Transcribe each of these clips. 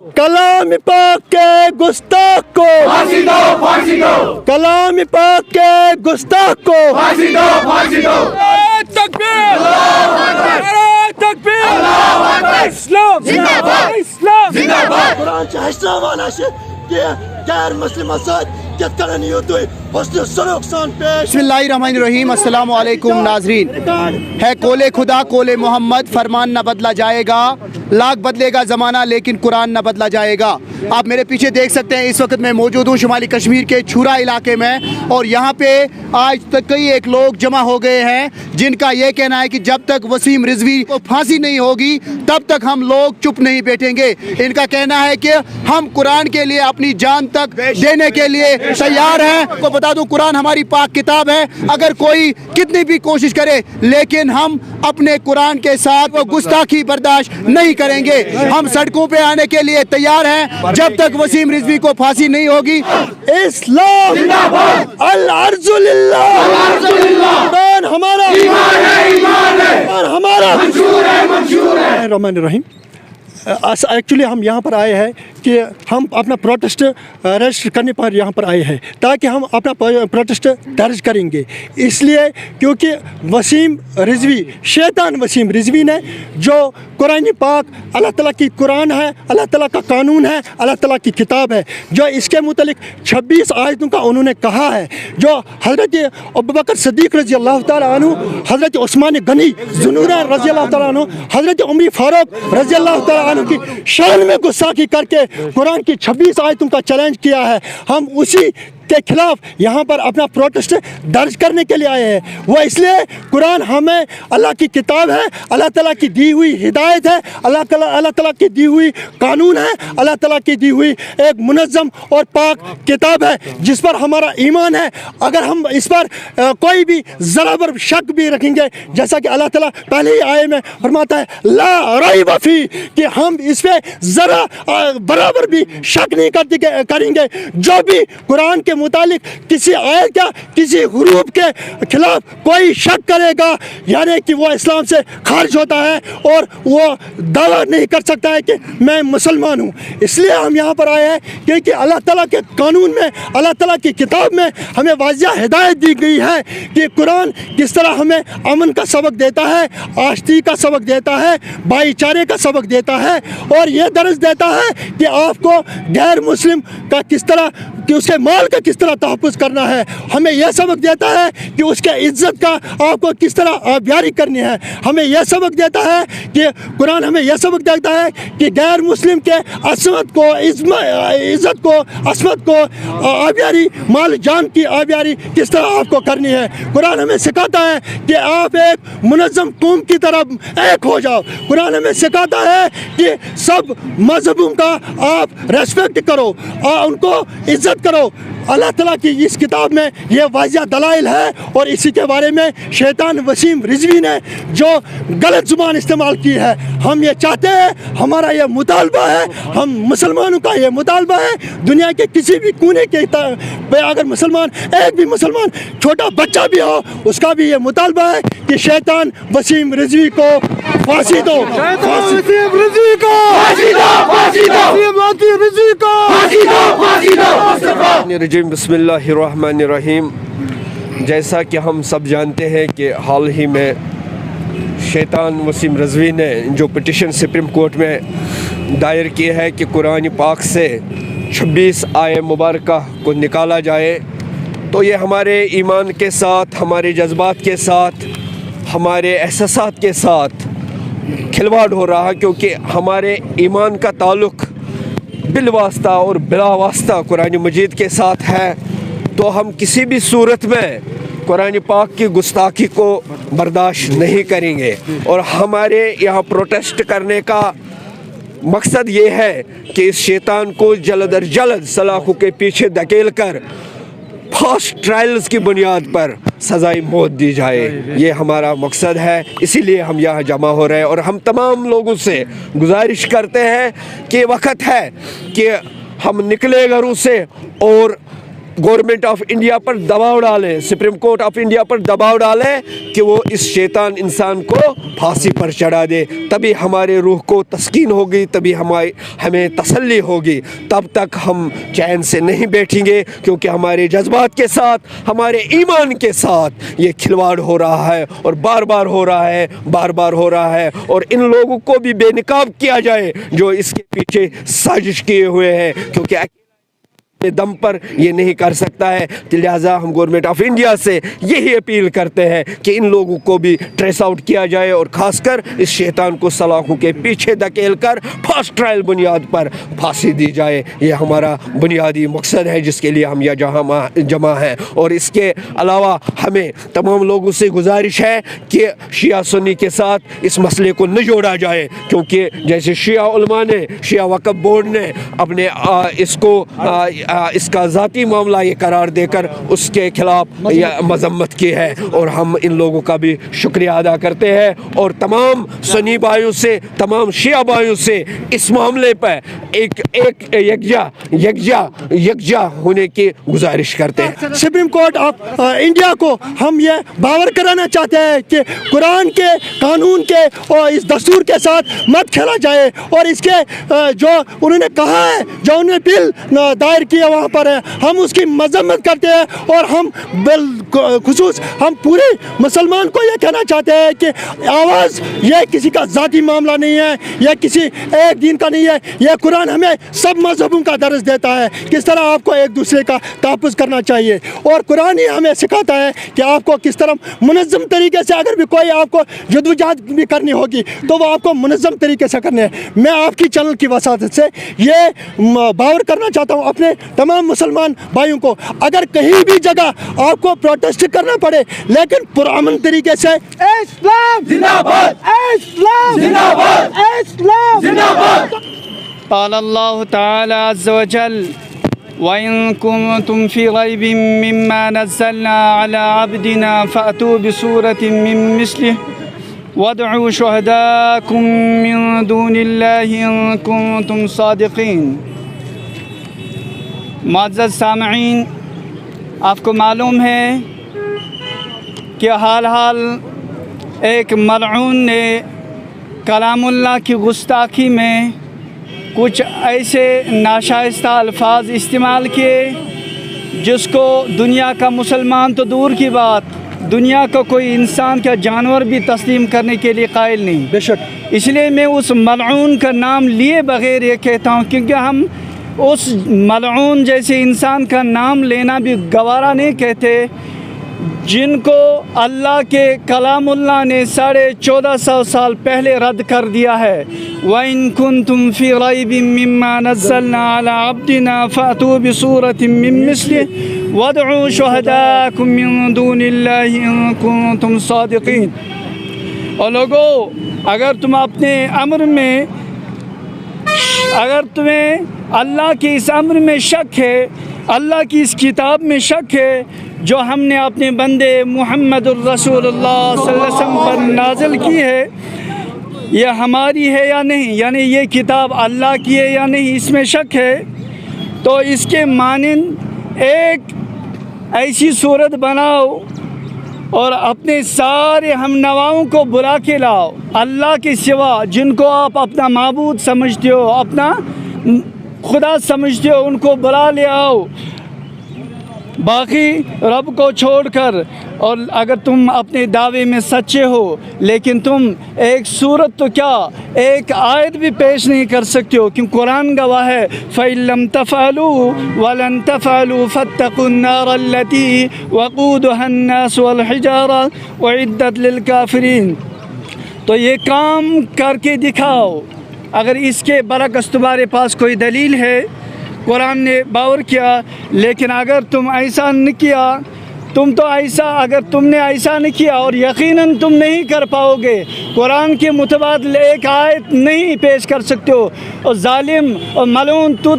कलाम पाक के गुस्ताख को फांसी दो, फांसी दो, कलाम पाक के गुस्ताख को फांसी दो, फांसी दो। तकबीर, तकबीर, इस्लाम जिंदाबाद, इस्लाम जिंदाबाद। कुरान हशरावान कि गैर मुस्लिम बिस्मिल्लाहिर्रहमानिर्रहीम। अस्सलाम वालेकुम नाजरीन। है कोले खुदा कोले मोहम्मद, फरमान न बदला जाएगा, लाख बदलेगा ज़माना लेकिन कुरान न बदला जाएगा। आप मेरे पीछे देख सकते हैं, इस वक्त मैं मौजूद हूँ शुमाली कश्मीर के छुरा इलाके में, और यहाँ पे आज तक कई एक लोग जमा हो गए हैं जिनका ये कहना है कि जब तक वसीम रिजवी को फांसी नहीं होगी तब तक हम लोग चुप नहीं बैठेंगे। इनका कहना है कि हम कुरान के लिए अपनी जान तक देने के लिए तैयार हैं। को बता दूं, कुरान हमारी पाक किताब है, अगर कोई कितनी भी कोशिश करे लेकिन हम अपने कुरान के साथ वो गुस्ताखी बर्दाश्त नहीं करेंगे। हम सड़कों पे आने के लिए तैयार हैं जब तक वसीम रिजवी को फांसी नहीं होगी। इस्लाम जिंदाबाद, अल अर्ज़ु लिल्लाह, कुरान हमारा, ईमान है, ईमान है, कुरान हमारा। मंजूर है, मंजूर है। रहमान रहीम। एक्चुअली हम यहाँ पर आए हैं कि हम अपना प्रोटेस्ट रजिस्टर करने पर यहाँ पर आए हैं ताकि हम अपना प्रोटेस्ट दर्ज करेंगे, इसलिए क्योंकि वसीम रिजवी, शैतान वसीम रिजवी ने जो कुरान पाक अल्लाह ताला की कुरान है, अल्लाह ताला का कानून है, अल्लाह ताला की किताब है, जो इसके मुतालिक 26 आयतों का उन्होंने कहा है, जो हज़रत अबू बकर सिद्दीक़ रज़ी अल्लाह ताला अन्हु, हज़रत उस्मान गनी ज़ुनूरैन रज़ी अल्लाह ताला अन्हु, हज़रत उमर फारूक रज़ी अल्लाह ताला अन्हु की शान में गुस्ताखी करके कुरान की 26 आयतों का चैलेंज किया है। हम उसी के खिलाफ यहाँ पर अपना प्रोटेस्ट दर्ज करने के लिए आए हैं। वो इसलिए कुरान हमें अल्लाह की किताब है, अल्लाह ताला की दी हुई हिदायत है, अल्लाह ताला की दी हुई कानून है, अल्लाह ताला की दी हुई एक मुनज़्ज़म और पाक किताब है जिस पर हमारा ईमान है। अगर हम इस पर कोई भी ज़रा बर शक भी रखेंगे, जैसा कि अल्लाह ताला पहले ही आये में फरमाता है ला रैब फी, कि हम इस पर ज़रा बराबर भी शक नहीं करेंगे। जो भी कुरान के मुतालिक किसी आयत या किसी हुरूफ के खिलाफ कोई शक करेगा, यानी कि वो इस्लाम से खारिज होता है और वो दावा नहीं कर सकता है कि मैं मुसलमान हूँ। इसलिए हम यहाँ पर आए हैं क्योंकि अल्लाह ताला के कानून में, अल्लाह ताला की किताब में हमें वाज़िह हिदायत दी गई है कि कुरान किस तरह हमें अमन का सबक देता है, आश्ती का सबक देता है, भाईचारे का सबक देता है, और ये दर्ज देता है कि आपको गैर मुस्लिम का किस तरह, कि उसके माल का किस तरह तहफ़्फ़ुज़ करना है। हमें यह सबक देता है कि उसके इज़्ज़त का आपको किस तरह आबियारी करनी है। हमें यह सबक देता है कि कुरान हमें यह सबक देता है कि गैर मुस्लिम के असमत को, इज़्ज़त को, असमत को आबियारी, माल जान की आबियारी किस तरह आपको करनी है। कुरान हमें सिखाता है कि आप एक मुनज़्ज़म कौम की तरह एक हो जाओ। कुरान हमें सिखाता है कि सब मज़हबों का आप रेस्पेक्ट करो, उनको इज़्ज़त करो। अल्लाह ताला की इस किताब में ये वाज़िह दलाइल है, और इसी के बारे में शैतान वसीम रिजवी ने जो गलत ज़ुबान इस्तेमाल की है, हम ये चाहते हैं, हमारा ये मुतालबा है, हम मुसलमानों का ये मुतालबा है, दुनिया के किसी भी कोने के पे अगर मुसलमान, एक भी मुसलमान छोटा बच्चा भी हो, उसका भी ये मुतालबा है कि शैतान वसीम रिजवी को फांसी दो, वसीम रिजवी को फांसी दो, फांसी दो, वसीम रिजवी को फांसी दो, फांसी दो। मुस्तफा बिस्मिल्लाहिर्रहमानिर्रहीम। जैसा कि हम सब जानते हैं कि हाल ही में शैतान वसीम रिजवी ने जो पिटिशन सुप्रीम कोर्ट में दायर की है कि कुरान पाक से 26 आय मुबारका को निकाला जाए, तो ये हमारे ईमान के साथ, हमारे जज्बात के साथ, हमारे एहसासात के साथ खिलवाड़ हो रहा, क्योंकि हमारे ईमान का ताल्लुक़ बिलवास्ता और बिलावास्ता कुरान मजीद के साथ है। तो हम किसी भी सूरत में कुरान पाक की गुस्ताखी को बर्दाश्त नहीं करेंगे, और हमारे यहाँ प्रोटेस्ट करने का मकसद ये है कि इस शैतान को जल्द अज जल्द सलाखों के पीछे धकेल कर फास्ट ट्रायल्स की बुनियाद पर सज़ाई मौत दी जाए। ये हमारा मकसद है, इसीलिए हम यहाँ जमा हो रहे हैं। और हम तमाम लोगों से गुजारिश करते हैं कि वक्त है कि हम निकले घरों से और गवर्नमेंट ऑफ इंडिया पर दबाव डालें, सुप्रीम कोर्ट ऑफ इंडिया पर दबाव डालें कि वो इस शैतान इंसान को फांसी पर चढ़ा दे। तभी हमारे रूह को तस्कीन होगी, तभी हमें तसल्ली होगी। तब तक हम चैन से नहीं बैठेंगे, क्योंकि हमारे जज्बात के साथ, हमारे ईमान के साथ ये खिलवाड़ हो रहा है और बार बार हो रहा है, बार बार हो रहा है। और इन लोगों को भी बेनकाब किया जाए जो इसके पीछे साजिश किए हुए हैं, क्योंकि दम पर ये नहीं कर सकता है। लिहाजा हम गवर्नमेंट ऑफ इंडिया से यही अपील करते हैं कि इन लोगों को भी ट्रेस आउट किया जाए और ख़ासकर इस शैतान को सलाखों के पीछे धकेल कर फास्ट ट्रायल बुनियाद पर फांसी दी जाए। ये हमारा बुनियादी मकसद है जिसके लिए हम यहाँ जमा हैं। और इसके अलावा हमें तमाम लोगों से गुजारिश है कि शिया सुन्नी के साथ इस मसले को न जोड़ा जाए, क्योंकि जैसे शिया उलमा ने, शिया वक्फ बोर्ड ने अपने इसका ज़ाती मामला ये करार देकर उसके खिलाफ मजम्मत की है। और हम इन लोगों का भी शुक्रिया अदा करते हैं और तमाम सुन्नी भाइयों से, तमाम शिया भाइयों से इस मामले पर एक यकजा होने की गुजारिश करते हैं। सुप्रीम कोर्ट ऑफ इंडिया को हम ये बावर कराना चाहते हैं कि कुरान के कानून के और इस दस्तूर के साथ मत खेला जाए। और इसके जो उन्होंने कहा है, जो उन्होंने बिल दायर किया वहाँ पर है, हम उसकी मजम्मत करते हैं। और हम बिलखुसूस हम पूरे मुसलमान को ये कहना चाहते हैं कि आवाज़ ये किसी का ज़ाती मामला नहीं है, यह किसी एक दिन का नहीं है। यह कुरान हमें सब मजहबों का दर्ज देता है किस तरह आपको एक दूसरे का तहफ़्फ़ुज़ करना चाहिए। और कुरान ही हमें सिखाता है कि आपको किस तरह मुनज़्ज़म तरीके से, अगर भी कोई आपको जदोजहद भी करनी होगी तो वो आपको मुनज़्ज़म तरीके से करने हैं। मैं आपकी चैनल की वसात से ये बावर करना चाहता हूँ अपने तमाम मुसलमान भाइयों को, अगर कहीं भी जगह आपको प्रोटेस्ट करना पड़े लेकिन पुरअमन तरीके से। इस्लाम जिंदाबाद, इस्लाम जिंदाबाद, इस्लाम जिंदाबाद। قال الله تعالى عز وجل وإن كنتم في ريب مما نزلنا على عبدنا فأتوا بسورة من مثله وادعوا شهداءكم من دون الله إن كنتم صادقين۔ معزز سامعین، آپ کو معلوم ہے کہ حال ایک ملعون نے کلام اللہ کی گستاخی میں کچھ ایسے ناشائستہ الفاظ استعمال کیے جس کو دنیا کا مسلمان تو دور کی بات، دنیا کا کوئی انسان کا جانور بھی تسلیم کرنے کے لیے قائل نہیں۔ بے شک اس لیے میں اس ملعون کا نام لیے بغیر یہ کہتا ہوں، کیونکہ ہم اس ملعون جیسے انسان کا نام لینا بھی گوارا نہیں کہتے، جن کو اللہ کے کلام اللہ نے 1450 سال پہلے رد کر دیا ہے۔ وَإِن كُنتُم فِي رَيْبٍ مِّمَّا نَزَّلْنَا عَلَىٰ عَبْدِنَا فَأْتُوا بِسُورَةٍ مِّن مِّثْلِهِ وَادْعُوا شُهَدَاءَكُم مِّن دُونِ اللَّهِ إِن كُنتُم صَادِقِينَ۔ اور لوگو، اگر تم اپنے امر میں، اگر تمہیں اللہ کے اس امر میں شک ہے، اللہ کی اس کتاب میں شک ہے جو ہم نے اپنے بندے محمد الرسول اللہ صلی اللہ علیہ وسلم پر نازل کی ہے، یہ ہماری ہے یا نہیں، یعنی یہ کتاب اللہ کی ہے یا نہیں، اس میں شک ہے، تو اس کے مانند ایک ایسی صورت بناؤ اور اپنے سارے ہم نواؤں کو بلا کے لاؤ، اللہ کے سوا جن کو آپ اپنا معبود سمجھتے ہو، اپنا خدا سمجھتے ہو، ان کو بلا لے آؤ، باقی رب کو چھوڑ کر۔ اور اگر تم اپنے دعوے میں سچے ہو لیکن تم ایک صورت تو کیا ایک آیت بھی پیش نہیں کر سکتے ہو، کیوں قرآن گواہ ہے فَإِن لَّمْ تَفْعَلُوا وَلَن تَفْعَلُوا فَاتَّقُوا النَّارَ الَّتِي وَقُودُهَا النَّاسُ وَالْحِجَارَةُ وَأُعِدَّتْ لِلْكَافِرِينَ۔ تو یہ کام کر کے دکھاؤ۔ اگر اس کے برعکس تمہارے پاس کوئی دلیل ہے، قرآن نے باور کیا، لیکن اگر تم ایسا نہ کیا، اگر تم نے ایسا نہیں کیا اور یقیناً تم نہیں کر پاؤ گے، قرآن کے متبادل ایک آیت نہیں پیش کر سکتے ہو، اور ظالم اور ملعون تو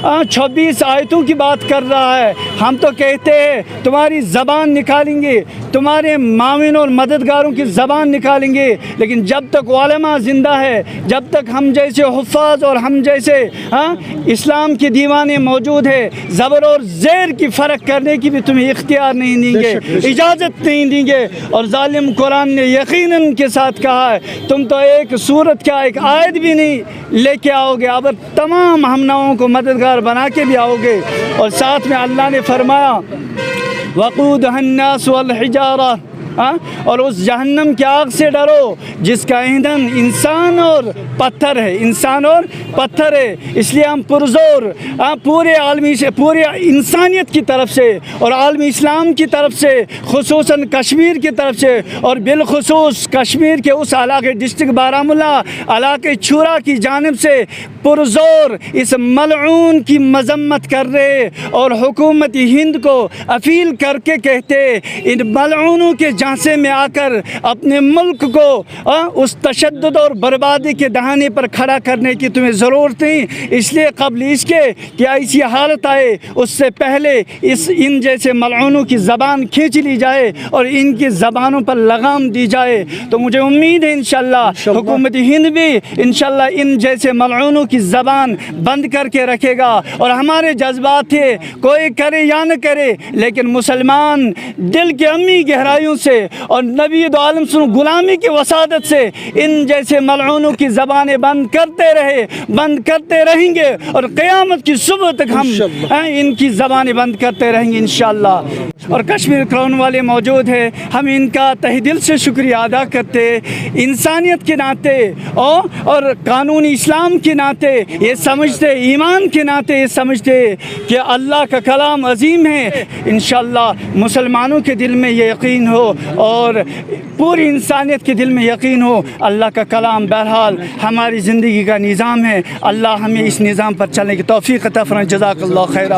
26 आयतों की बात कर रहा है। हम तो कहते हैं तुम्हारी ज़बान निकालेंगे, तुम्हारे माविन और मददगारों की ज़बान निकालेंगे, लेकिन जब तक उलमा ज़िंदा है, जब तक हम जैसे हुफ़ाज़ और हम जैसे इस्लाम के दीवाने मौजूद है, ज़बर और ज़ेर की फ़र्क करने की भी तुम्हें इख्तियार नहीं देंगे, इजाज़त नहीं देंगे। और ज़ालिम कुरान ने यकीनन के साथ कहा है तुम तो एक सूरत क्या एक आयत भी नहीं लेके आओगे, अब तमाम हमनाओं को मददगार बना के भी आओगे। और साथ में अल्लाह ने फरमाया वक़ूदुहन्नास वल हिजारा, और उस जहन्नम की आग से डरो जिसका ईंधन इंसान और पत्थर है, इंसान और पत्थर है। इसलिए हम पुरजोर पूरे आलमी से, पूरे इंसानियत की तरफ से और आलमी इस्लाम की तरफ से, खुसूसन कश्मीर की तरफ से और बिलखुसूस कश्मीर के उस इलाके डिस्ट्रिक्ट बारामूला इलाके छुरा की जानिब से पुरजोर इस मलऊन की मजम्मत कर रहे और हुकूमत हिंद को अपील करके कहते इन मलऊनों के झांसे में आकर अपने मुल्क को उस तशद्दुद और बर्बादी के दहाने पर खड़ा करने की तुम्हें ज़रूरत नहीं। इसलिए क़ब्ल इसके कि ऐसी हालत आए उससे पहले इन जैसे मलऊनों की ज़बान खींच ली जाए और इनकी ज़बानों पर लगाम दी जाए। तो मुझे उम्मीद है इंशाअल्लाह हुकूमत हिंद भी इंशाअल्लाह इन जैसे मलऊनों की ज़बान बंद करके रखेगा। और हमारे जज्बात थे कोई करे या न करे, लेकिन मुसलमान दिल के अम्मी गहराइयों से और नबी दो आलम गुलामी की वसादत से इन जैसे मलऊनों की ज़बानें बंद करते रहे, बंद करते रहेंगे और क़यामत की सुबह तक हम इनकी ज़बानें बंद करते रहेंगे इंशाअल्लाह। और कश्मीर क्राउन वाले मौजूद है, हम इनका तहे दिल से शुक्रिया अदा करते, इंसानियत के नाते और कानूनी इस्लाम के नाते ये समझते, ईमान के नाते ये समझते कि अल्लाह का कलाम अजीम है। इंशाअल्लाह मुसलमानों के दिल में ये यकीन हो और पूरी इंसानियत के दिल में यकीन हो अल्लाह का कलाम बहरहाल हमारी ज़िंदगी का निज़ाम है। अल्लाह हमें इस निज़ाम पर चलने की तौफीक अता फरमाए। जज़ाकल्लाहु खैर।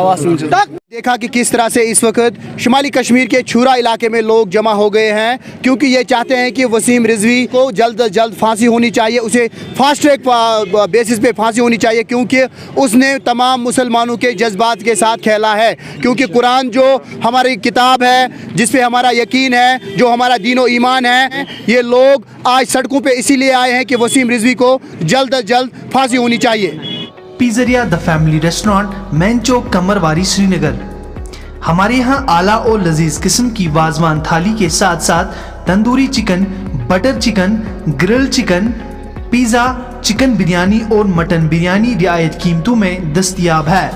देखा कि किस तरह से इस वक्त शुमाली कश्मीर के छुरा इलाके में लोग जमा हो गए हैं, क्योंकि ये चाहते हैं कि वसीम रिजवी को जल्द अज जल्द फांसी होनी चाहिए, उसे फास्ट ट्रैक बेसिस पे फांसी होनी चाहिए, क्योंकि उसने तमाम मुसलमानों के जज्बात के साथ खेला है। क्योंकि कुरान जो हमारी किताब है जिस पे हमारा यकीन है, जो हमारा दीनो ईमान है, ये लोग आज सड़कों पे इसीलिए आए हैं कि वसीम रिजवी को जल्द अज जल्द फांसी होनी चाहिए। पिज़्ज़रिया द फैमिली रेस्टोरेंट, मैन चौक, कमरवारी, श्रीनगर। हमारे यहाँ आला और लजीज किस्म की वाजवान थाली के साथ साथ tandoori chicken, butter chicken, grill chicken, pizza, chicken biryani और मटन बिरयानी रियायत कीमतों में दस्तयाब है।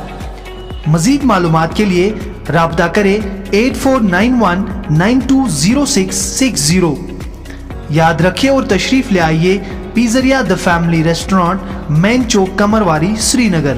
मज़ीद मालूमात के लिए राब्ता करें 8491920660। याद रखें और तशरीफ़ ले आइए pizzeria the family restaurant, main चौक, कमरवारी, श्रीनगर।